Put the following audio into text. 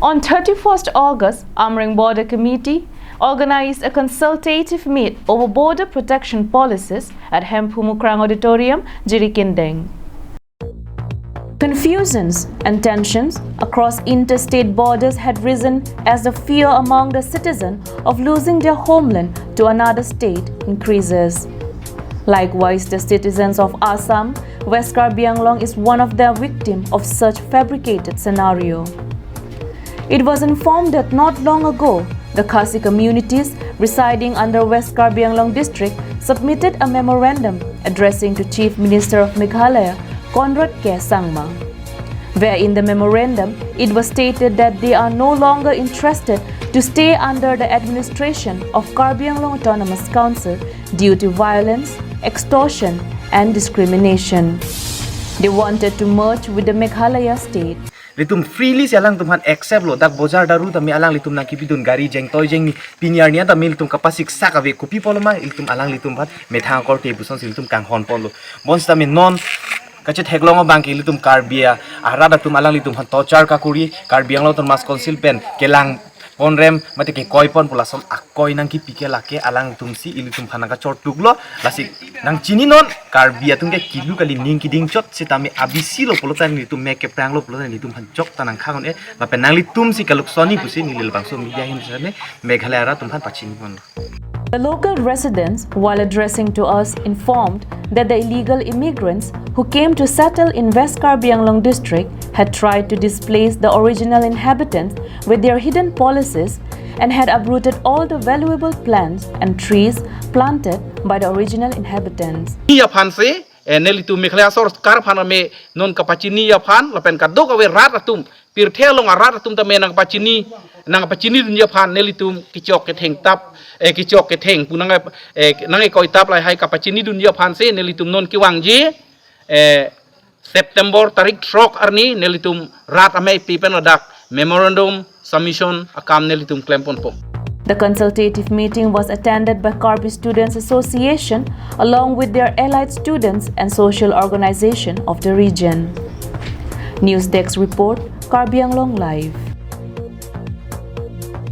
On 31st August, Amreng Border Committee organized a consultative meet over border protection policies at Hempumukrang Auditorium, Jirikindeng. Confusions and tensions across interstate borders had risen as the fear among the citizens of losing their homeland to another state increases. Likewise, the citizens of Assam, West Karbi Anglong is one of the victims of such fabricated scenario. It was informed that not long ago, the Khasi communities residing under West Karbi Anglong district submitted a memorandum addressing to Chief Minister of Meghalaya, Conrad K. Sangma, where in the memorandum it was stated that they are no longer interested to stay under the administration of Karbi Anglong Autonomous Council due to violence, extortion and discrimination. They wanted to merge with the Meghalaya state. Litum freely sialang tumhan accept lo dak bozar daru tami alang litum na kipidun gari jeng toy jeng piniar niya tami litum kapasik sakave kopi poloma litum alang litum bhat methang korte buson litum kang hon polo bons tami non kachet heglongo bangki litum karbia arada tum alang litum han tochar ka kuri karbiang lo ton mas konsil pen kelang ponrem mate ke koipon pulason akoi nang ki pike lake alang tumsi ilitum phanaga chortuklo lasik nang chini non karbia tungke kilu kali ning kiding chot sitami abisi lo polotan litum meke prang lo polotan litum han chok tanang khagon e lape nang litum si kaluk soni pusi nilil bangso media hin sane meghalaya ra tum han pachini mon. The local residents, while addressing to us, informed that the illegal immigrants who came to settle in West Karbi Anglong district had tried to displace the original inhabitants with their hidden policies and had uprooted all the valuable plants and trees planted by the original inhabitants. Nelitu Meghalaya sor kar phana me non kapachini ya phan lapen kadok awe rat atum pir thelong rat atum ta me nang pachini dunia phan nelitum kichok ke theng tap kichok ke theng punanga nangai koi tap lai hai kapachini dunia phan se nelitum non kiwang ji September tarik trok arni nelitum rat ame pipen adak memorandum submission akam nelitum klempon po. The consultative meeting was attended by Karbi Students Association along with their allied students and social organization of the region. News Desk report, Karbi Anglong Live.